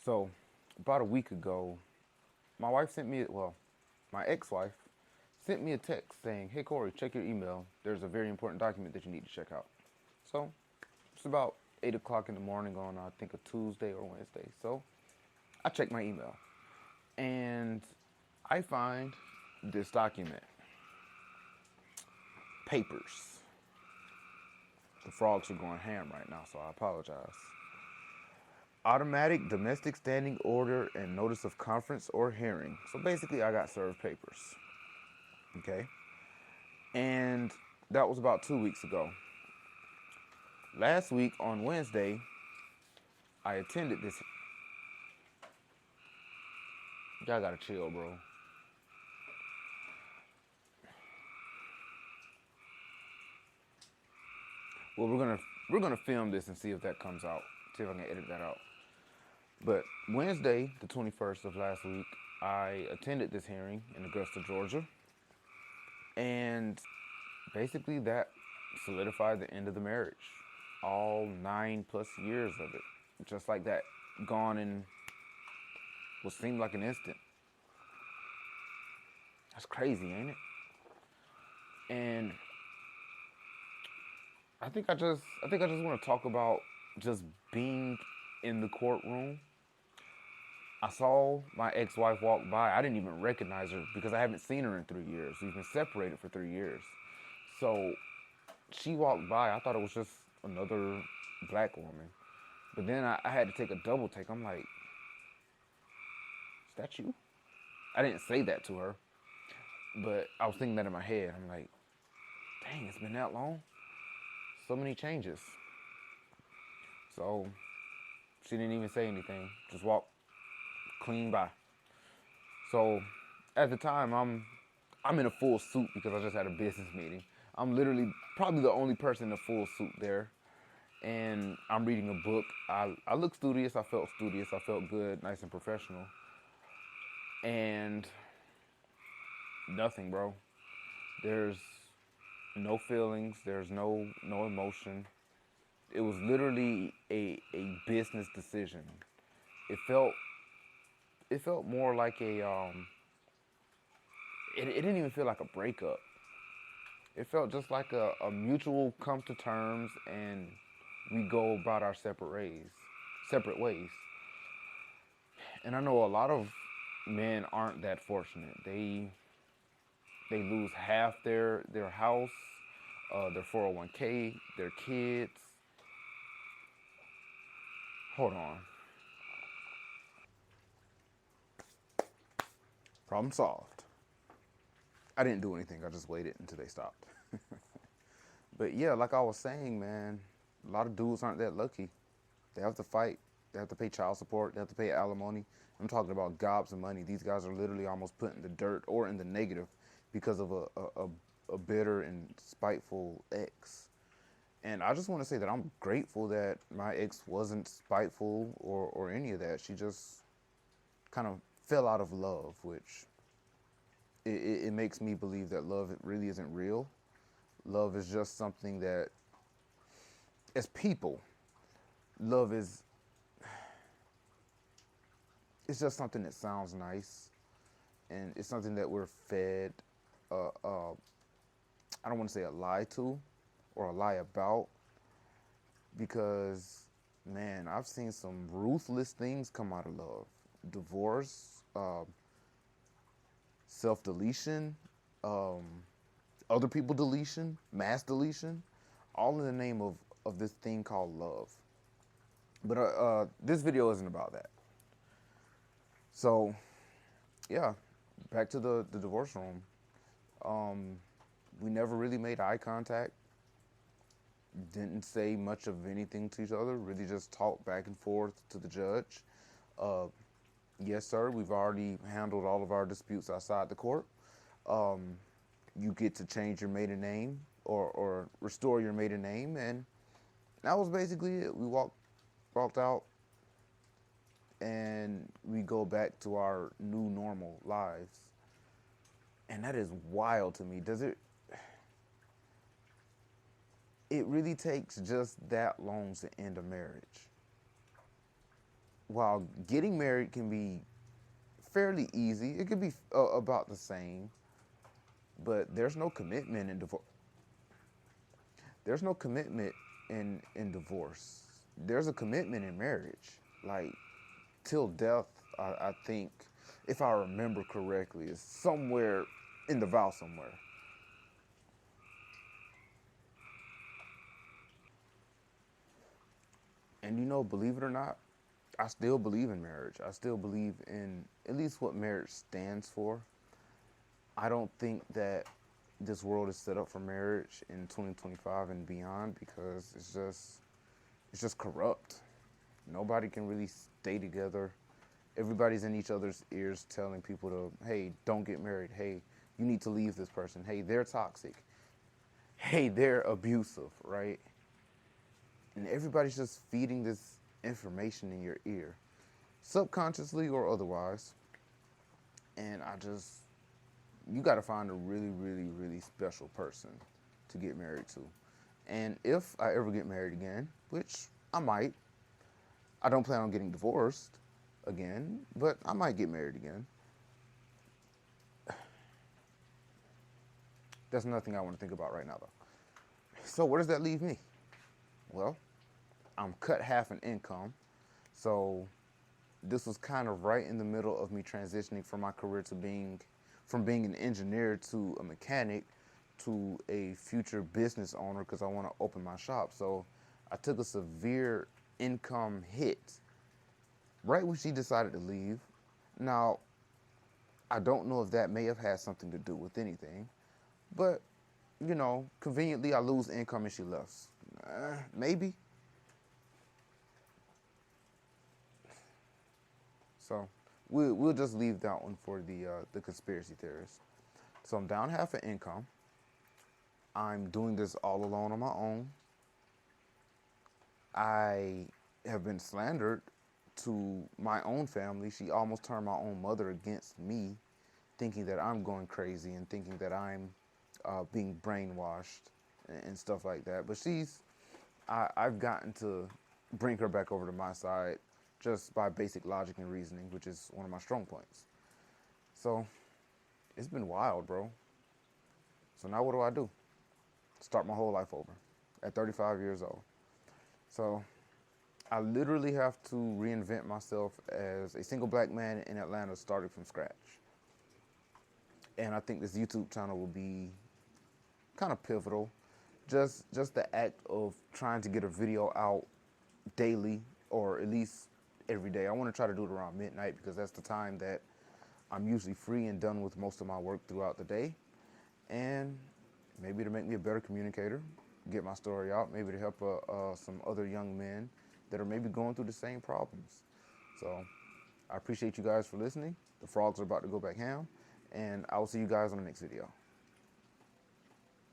So, about a week ago, my wife sent me, well, my ex-wife sent me a text saying, "Hey Corey, check your email. There's a very important document that you need to check out." So, it's about 8 o'clock in the morning on, I think, a Tuesday or Wednesday. So, I check my email and I find this document, papers. The frogs are going ham right now, so I apologize. Automatic domestic standing order and notice of conference or hearing. So basically, I got served papers. Okay? And that was about 2 weeks ago. Last week on Wednesday, I attended this. Y'all gotta chill, bro. Well, we're gonna film this and see if that comes out. See if I can edit that out. But Wednesday, the 21st of last week, I attended this hearing in Augusta, Georgia. And basically that solidified the end of the marriage. All 9+ years of it. Just like that, gone in what seemed like an instant. That's crazy, ain't it? And I think I just want to talk about just being in the courtroom. I saw my ex-wife walk by. I didn't even recognize her because I haven't seen her in 3 years. We've been separated for 3 years. So she walked by. I thought it was just another black woman. But then I had to take a double take. I'm like, is that you? I didn't say that to her, but I was thinking that in my head. I'm like, dang, it's been that long? So many changes. So she didn't even say anything. Just walked clean by. So at the time, I'm in a full suit because I just had a business meeting. I'm literally probably the only person in a full suit there. And I'm reading a book. I look studious. I felt studious. I felt good, nice and professional. And nothing, bro. There's no feelings. There's no emotion. It was literally a business decision. It felt it felt more like it didn't even feel like a breakup. It felt just like a mutual come to terms and we go about our separate ways. And I know a lot of men aren't that fortunate. They lose half their house, their 401k, their kids. Hold on. Problem solved. I didn't do anything. I just waited until they stopped. But yeah, like I was saying, man, a lot of dudes aren't that lucky. They have to fight. They have to pay child support. They have to pay alimony. I'm talking about gobs of money. These guys are literally almost put in the dirt or in the negative because of a bitter and spiteful ex. And I just want to say that I'm grateful that my ex wasn't spiteful or any of that. She just kind of fell out of love, which it makes me believe that love really isn't real. Love is just something that, as people, love is, it's just something that sounds nice, and it's something that we're fed. I don't want to say a lie to, or a lie about, because man, I've seen some ruthless things come out of love. Divorce, self deletion, um, other people deletion, mass deletion, all in the name of this thing called love. But this video isn't about that. So, yeah, back to the divorce room. Um, we never really made eye contact. Didn't say much of anything to each other. Really just talked back and forth to the judge. Uh, yes, sir, we've already handled all of our disputes outside the court. Um, you get to change your maiden name or restore your maiden name, and that was basically it. We walked out, and we go back to our new normal lives. And that is wild to me. Does it? It really takes just that long to end a marriage. while getting married can be fairly easy, it could be about the same, but there's no commitment in divorce. There's no commitment in divorce. There's a commitment in marriage, like till death. I think, if I remember correctly, is somewhere in the vow somewhere. And believe it or not, I still believe in marriage. I still believe in at least what marriage stands for. I don't think that this world is set up for marriage in 2025 and beyond because it's just corrupt. Nobody can really stay together. Everybody's in each other's ears telling people to, hey, don't get married. Hey, you need to leave this person. Hey, they're toxic. Hey, they're abusive, right? And everybody's just feeding this information in your ear, subconsciously or otherwise. And you got to find a really, really, really special person to get married to. And if I ever get married again, which I might, I don't plan on getting divorced again, but I might get married again. That's nothing I want to think about right now, though. So where does that leave me? Well, I'm cut half in income, so this was kind of right in the middle of me transitioning from my career to from being an engineer to a mechanic to a future business owner because I want to open my shop. So I took a severe income hit right when she decided to leave. Now, I don't know if that may have had something to do with anything, but conveniently I lose income and she left. Maybe. So we'll just leave that one for the conspiracy theorists. So I'm down half an income. I'm doing this all alone on my own. I have been slandered to my own family. She almost turned my own mother against me, thinking that I'm going crazy and thinking that I'm being brainwashed and stuff like that. But I've gotten to bring her back over to my side just by basic logic and reasoning, which is one of my strong points. So it's been wild, bro. So now what do I do? Start my whole life over at 35 years old. So I literally have to reinvent myself as a single black man in Atlanta starting from scratch. And I think this YouTube channel will be kind of pivotal. Just the act of trying to get a video out daily or at least every day. I want to try to do it around midnight because that's the time that I'm usually free and done with most of my work throughout the day. And maybe to make me a better communicator, get my story out, maybe to help some other young men that are maybe going through the same problems. So I appreciate you guys for listening. The frogs are about to go back ham, and I will see you guys on the next video.